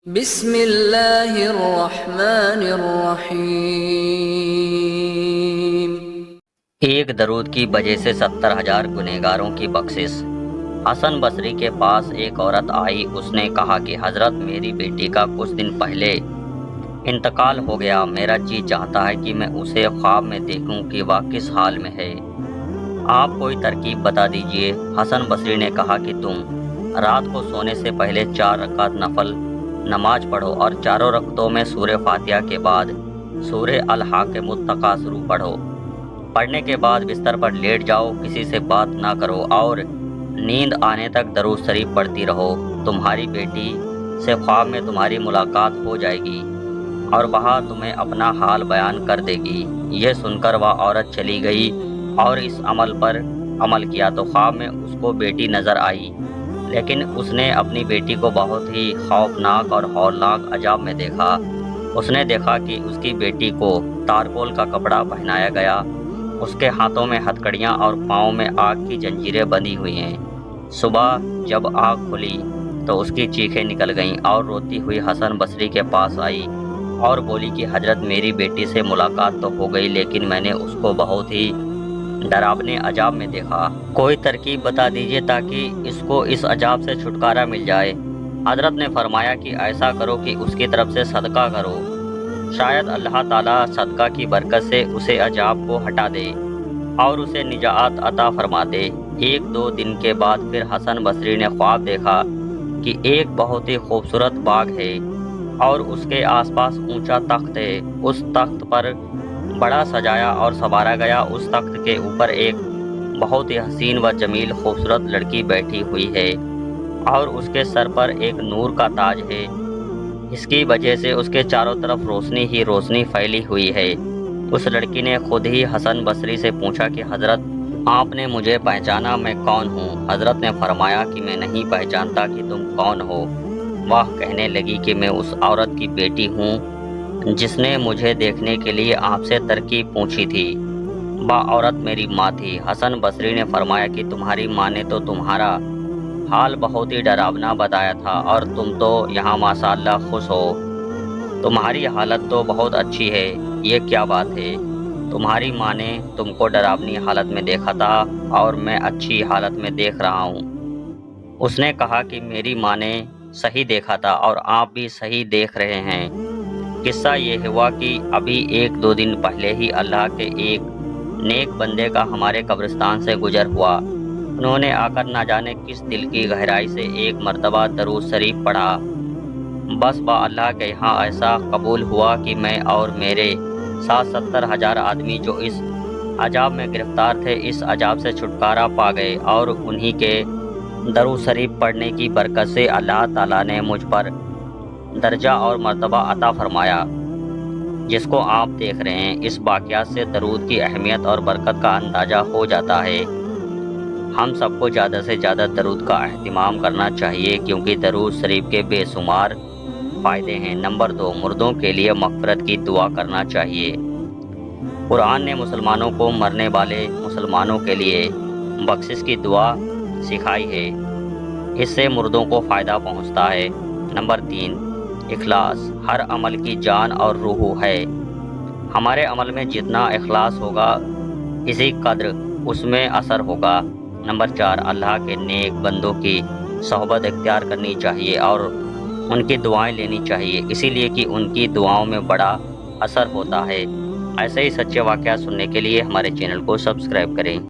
بسم اللہ الرحمن الرحیم۔ ایک درود کی وجہ سے 70,000 گنہگاروں کی بخشش۔ حسن بصری کے پاس ایک عورت آئی۔ اس نے کہا کہ حضرت، میری بیٹی کا کچھ دن پہلے انتقال ہو گیا۔ میرا جی چاہتا ہے کہ میں اسے خواب میں دیکھوں کہ وہ کس حال میں ہے۔ آپ کوئی ترکیب بتا دیجئے۔ حسن بصری نے کہا کہ تم رات کو سونے سے پہلے 4 رکعت نفل نماز پڑھو اور چاروں رکعتوں میں سورہ فاتحہ کے بعد سورہ الحاقۃ التکاثر پڑھو۔ پڑھنے کے بعد بستر پر لیٹ جاؤ، کسی سے بات نہ کرو اور نیند آنے تک درود شریف پڑھتی رہو۔ تمہاری بیٹی سے خواب میں تمہاری ملاقات ہو جائے گی اور وہ تمہیں اپنا حال بیان کر دے گی۔ یہ سن کر وہ عورت چلی گئی اور اس عمل پر عمل کیا تو خواب میں اس کو بیٹی نظر آئی، لیکن اس نے اپنی بیٹی کو بہت ہی خوفناک اور ہولناک عذاب میں دیکھا۔ اس نے دیکھا کہ اس کی بیٹی کو تارکول کا کپڑا پہنایا گیا، اس کے ہاتھوں میں ہتھکڑیاں اور پاؤں میں آگ کی زنجیریں بندھی ہوئی ہیں۔ صبح جب آگ کھلی تو اس کی چیخیں نکل گئیں اور روتی ہوئی حسن بصری کے پاس آئی اور بولی کہ حضرت، میری بیٹی سے ملاقات تو ہو گئی لیکن میں نے اس کو بہت ہی ڈراونے عذاب میں دیکھا۔ کوئی ترکیب بتا دیجیے تاکہ اس کو اس عذاب سے چھٹکارا مل جائے۔ حضرت نے فرمایا کہ ایسا کرو کہ اس کی طرف سے صدقہ کرو، شاید اللہ تعالیٰ صدقہ کی برکت سے اسے عذاب کو ہٹا دے اور اسے نجات عطا فرما دے۔ 1-2 دن کے بعد پھر حسن بصری نے خواب دیکھا کہ ایک بہت ہی خوبصورت باغ ہے اور اس کے آس پاس اونچا تخت ہے۔ اس تخت پر بڑا سجایا اور سنوارا گیا۔ اس تخت کے اوپر ایک بہت ہی حسین و جمیل خوبصورت لڑکی بیٹھی ہوئی ہے اور اس کے سر پر ایک نور کا تاج ہے۔ اس کی وجہ سے اس کے چاروں طرف روشنی ہی روشنی پھیلی ہوئی ہے۔ اس لڑکی نے خود ہی حسن بصری سے پوچھا کہ حضرت، آپ نے مجھے پہچانا میں کون ہوں؟ حضرت نے فرمایا کہ میں نہیں پہچانتا کہ تم کون ہو۔ وہ کہنے لگی کہ میں اس عورت کی بیٹی ہوں جس نے مجھے دیکھنے کے لیے آپ سے ترکیب پوچھی تھی۔ وہ عورت میری ماں تھی۔ حسن بصری نے فرمایا کہ تمہاری ماں نے تو تمہارا حال بہت ہی ڈراونا بتایا تھا اور تم تو یہاں ماشاءاللہ خوش ہو، تمہاری حالت تو بہت اچھی ہے، یہ کیا بات ہے؟ تمہاری ماں نے تم کو ڈراونی حالت میں دیکھا تھا اور میں اچھی حالت میں دیکھ رہا ہوں۔ اس نے کہا کہ میری ماں نے صحیح دیکھا تھا اور آپ بھی صحیح دیکھ رہے ہیں۔ قصہ یہ ہوا کہ ابھی 1-2 دن پہلے ہی اللہ کے ایک نیک بندے کا ہمارے قبرستان سے گزر ہوا۔ انہوں نے آ کر نہ جانے کس دل کی گہرائی سے ایک مرتبہ درود شریف پڑھا، بس با اللہ کے یہاں ایسا قبول ہوا کہ میں اور میرے ساتھ 70,000 آدمی جو اس عذاب میں گرفتار تھے اس عذاب سے چھٹکارا پا گئے اور انہی کے درود شریف پڑھنے کی برکت سے اللہ تعالیٰ نے مجھ پر درجہ اور مرتبہ عطا فرمایا جس کو آپ دیکھ رہے ہیں۔ اس واقعات سے درود کی اہمیت اور برکت کا اندازہ ہو جاتا ہے۔ ہم سب کو زیادہ سے زیادہ درود کا اہتمام کرنا چاہیے کیونکہ درود شریف کے بے شمار فائدے ہیں۔ نمبر 2، مردوں کے لیے مغفرت کی دعا کرنا چاہیے۔ قرآن نے مسلمانوں کو مرنے والے مسلمانوں کے لیے بخشش کی دعا سکھائی ہے، اس سے مردوں کو فائدہ پہنچتا ہے۔ نمبر 3، اخلاص ہر عمل کی جان اور روح ہے۔ ہمارے عمل میں جتنا اخلاص ہوگا اسی قدر اس میں اثر ہوگا۔ نمبر 4، اللہ کے نیک بندوں کی صحبت اختیار کرنی چاہیے اور ان کی دعائیں لینی چاہیے، اسی لیے کہ ان کی دعاؤں میں بڑا اثر ہوتا ہے۔ ایسے ہی سچے واقعات سننے کے لیے ہمارے چینل کو سبسکرائب کریں۔